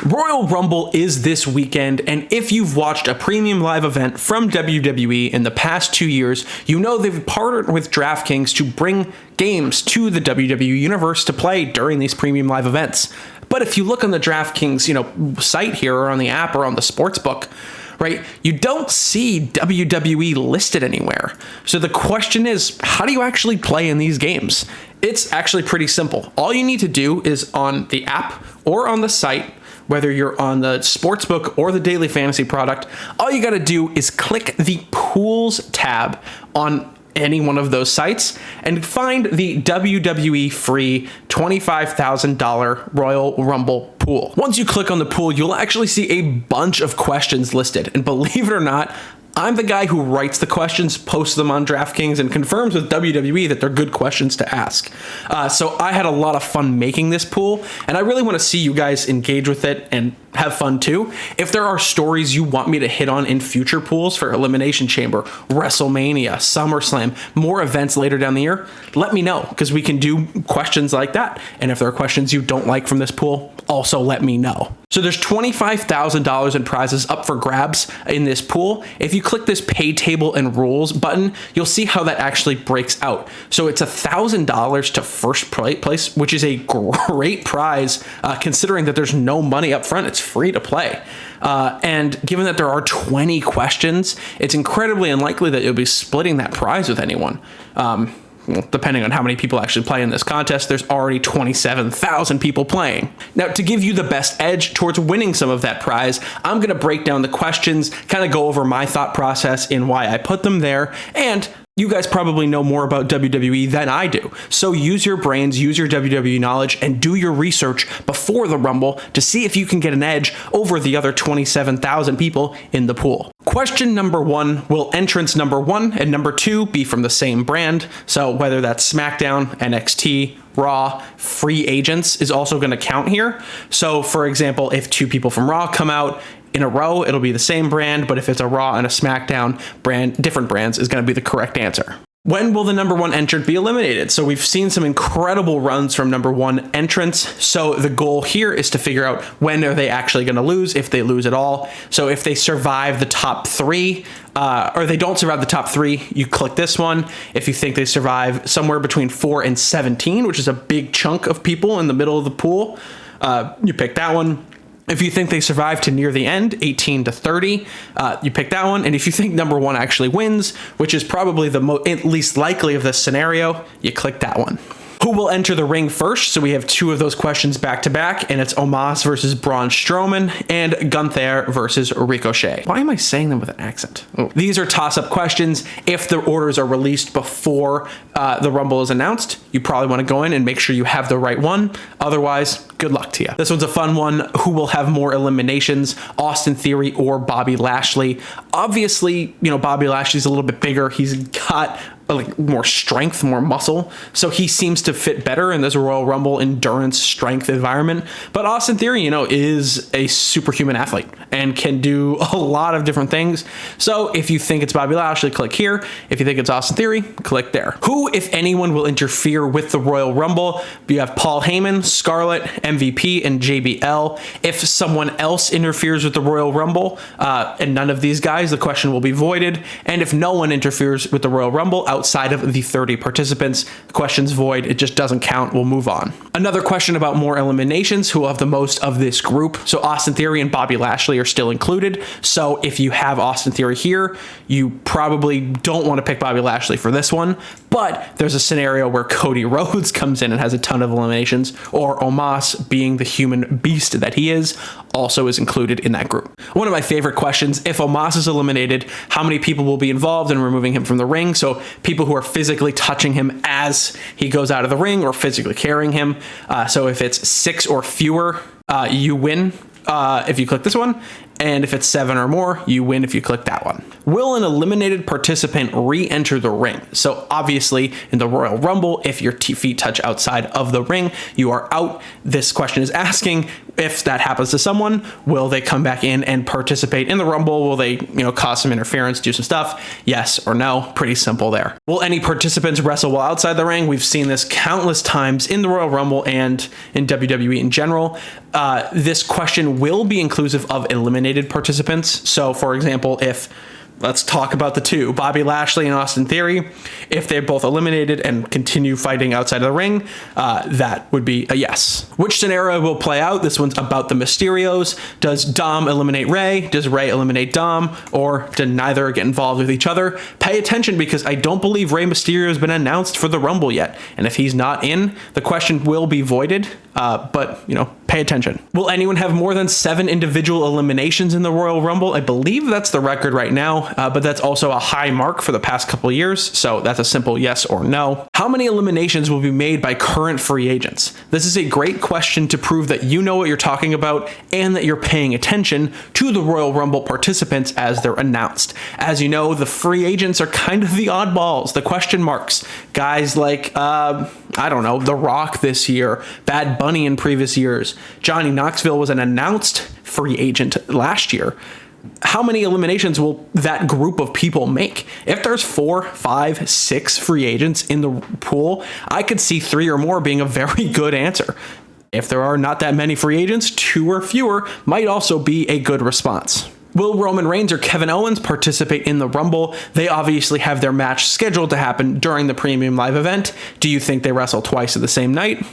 Royal Rumble is this weekend, and if you've watched a premium live event from WWE in the past 2 years, you know they've partnered with DraftKings to bring games to the WWE universe to play during these premium live events. But if you look on the DraftKings, site here or on the app or on the sportsbook, right, you don't see WWE listed anywhere. So the question is, how do you actually play in these games? It's actually pretty simple. All you need to do is on the app or on the site, whether you're on the sportsbook or the daily fantasy product, all you got to do is click the pools tab on any one of those sites and find the WWE free $25,000 Royal Rumble pool. Once you click on the pool, you'll actually see a bunch of questions listed. And believe it or not, I'm the guy who writes the questions, posts them on DraftKings, and confirms with WWE that they're good questions to ask. So I had a lot of fun making this pool, and I really want to see you guys engage with it and have fun too. If there are stories you want me to hit on in future pools for Elimination Chamber, WrestleMania, SummerSlam, more events later down the year, let me know, because we can do questions like that. And if there are questions you don't like from this pool, also let me know. So there's $25,000 in prizes up for grabs in this pool. If you click this pay table and rules button, you'll see how that actually breaks out. So it's $1,000 to first place, which is a great prize considering that there's no money up front. It's free to play. And given that there are 20 questions, it's incredibly unlikely that you'll be splitting that prize with anyone. Depending on how many people actually play in this contest, there's already 27,000 people playing. Now, to give you the best edge towards winning some of that prize, I'm going to break down the questions, kind of go over my thought process in why I put them there, and you guys probably know more about WWE than I do. So use your brains, use your WWE knowledge, and do your research before the Rumble to see if you can get an edge over the other 27,000 people in the pool. Question number 1, will entrance number 1 and number 2 be from the same brand? So whether that's SmackDown, NXT, Raw, free agents is also going to count here. So for example, if 2 people from Raw come out in a row, it'll be the same brand, but if it's a Raw and a SmackDown brand, different brands is going to be the correct answer. When will the number 1 entrant be eliminated? So we've seen some incredible runs from number 1 entrants. So the goal here is to figure out when are they actually going to lose, if they lose at all. So if they survive the top 3, or they don't survive the top 3, you click this one. If you think they survive somewhere between 4 and 17, which is a big chunk of people in the middle of the pool, you pick that one. If you think they survive to near the end, 18 to 30, you pick that one. And if you think number 1 actually wins, which is probably the least likely of this scenario, you click that one. Who will enter the ring first? So we have 2 of those questions back to back, and it's Omos versus Braun Strowman and Gunther versus Ricochet. Why am I saying them with an accent? Oh. These are toss-up questions. If the orders are released before the Rumble is announced, you probably want to go in and make sure you have the right one. Otherwise, good luck to you. This one's a fun one. Who will have more eliminations, Austin Theory or Bobby Lashley? Obviously, Bobby Lashley's a little bit bigger. He's got more strength, more muscle. So he seems to fit better in this Royal Rumble endurance strength environment. But Austin Theory, is a superhuman athlete and can do a lot of different things. So if you think it's Bobby Lashley, click here. If you think it's Austin Theory, click there. Who, if anyone, will interfere with the Royal Rumble? You have Paul Heyman, Scarlett, MVP, and JBL. If someone else interferes with the Royal Rumble, and none of these guys, the question will be voided. And if no one interferes with the Royal Rumble outside of the 30 participants, the question's void. It just doesn't count. We'll move on. Another question about more eliminations. Who will have the most of this group? So Austin Theory and Bobby Lashley are still included. So if you have Austin Theory here, you probably don't want to pick Bobby Lashley for this one. But there's a scenario where Cody Rhodes comes in and has a ton of eliminations, or Omos, being the human beast that he is, also is included in that group. One of my favorite questions, if Omos is eliminated, how many people will be involved in removing him from the ring? So people who are physically touching him as he goes out of the ring or physically carrying him. So if it's 6 or fewer, you win. If you click this one. And if it's 7 or more, you win if you click that one. Will an eliminated participant re-enter the ring? So obviously in the Royal Rumble, if your feet touch outside of the ring, you are out. This question is asking, if that happens to someone, will they come back in and participate in the Rumble? Will they, cause some interference, do some stuff? Yes or no. Pretty simple there. Will any participants wrestle while outside the ring? We've seen this countless times in the Royal Rumble and in WWE in general. This question will be inclusive of eliminated participants. So for example, let's talk about the two, Bobby Lashley and Austin Theory. If they're both eliminated and continue fighting outside of the ring, that would be a yes. Which scenario will play out? This one's about the Mysterios. Does Dom eliminate Rey? Does Rey eliminate Dom? Or do neither get involved with each other? Pay attention, because I don't believe Rey Mysterio has been announced for the Rumble yet. And if he's not in, the question will be voided. But pay attention. Will anyone have more than 7 individual eliminations in the Royal Rumble? I believe that's the record right now, but that's also a high mark for the past couple of years. So that's a simple yes or no. How many eliminations will be made by current free agents? This is a great question to prove that you know what you're talking about and that you're paying attention to the Royal Rumble participants as they're announced. As you know, the free agents are kind of the oddballs, the question marks. Guys like, The Rock this year, Bad Bunny in previous years. Johnny Knoxville was an announced free agent last year. How many eliminations will that group of people make? If there's 4, 5, 6 free agents in the pool, I could see 3 or more being a very good answer. If there are not that many free agents, 2 or fewer might also be a good response. Will Roman Reigns or Kevin Owens participate in the Rumble? They obviously have their match scheduled to happen during the premium live event. Do you think they wrestle twice at the same night?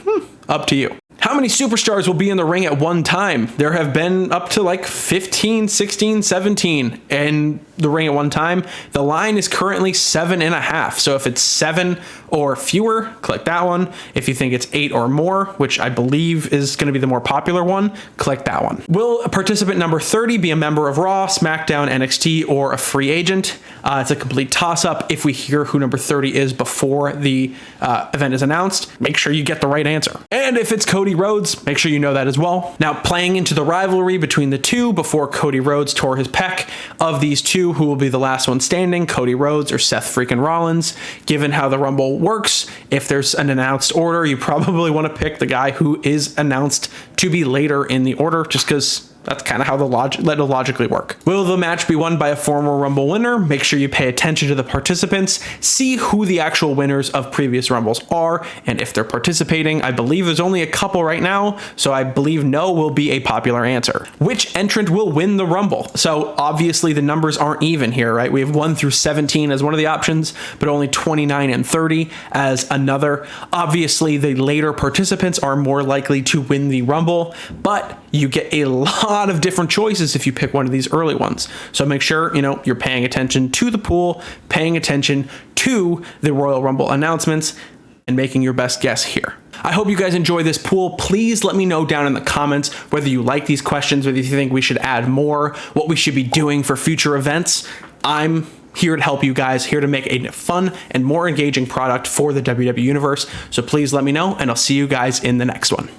Up to you. How many superstars will be in the ring at one time? There have been up to like 15, 16, 17 in the ring at one time. The line is currently 7.5. So if it's 7 or fewer, click that one. If you think it's 8 or more, which I believe is going to be the more popular one, click that one. Will participant number 30 be a member of Raw, SmackDown, NXT, or a free agent? It's a complete toss-up. If we hear who number 30 is before the event is announced, make sure you get the right answer. And if it's Cody Rhodes, make sure you know that as well. Now, playing into the rivalry between the two before Cody Rhodes tore his pec, of these two, who will be the last one standing, Cody Rhodes or Seth freaking Rollins? Given how the Rumble works, if there's an announced order, you probably want to pick the guy who is announced to be later in the order, just because that's kind of how that'll logically work. Will the match be won by a former Rumble winner? Make sure you pay attention to the participants, see who the actual winners of previous Rumbles are, and if they're participating. I believe there's only a couple right now, so I believe no will be a popular answer. Which entrant will win the Rumble? So obviously the numbers aren't even here, right? We have 1 through 17 as one of the options, but only 29 and 30 as another. Obviously the later participants are more likely to win the Rumble, but you get a lot of different choices if you pick one of these early ones. So make sure, you're paying attention to the pool, paying attention to the Royal Rumble announcements, and making your best guess here. I hope you guys enjoy this pool. Please let me know down in the comments whether you like these questions, whether you think we should add more, what we should be doing for future events. I'm here to help you guys, here to make a fun and more engaging product for the WWE Universe. So please let me know, and I'll see you guys in the next one.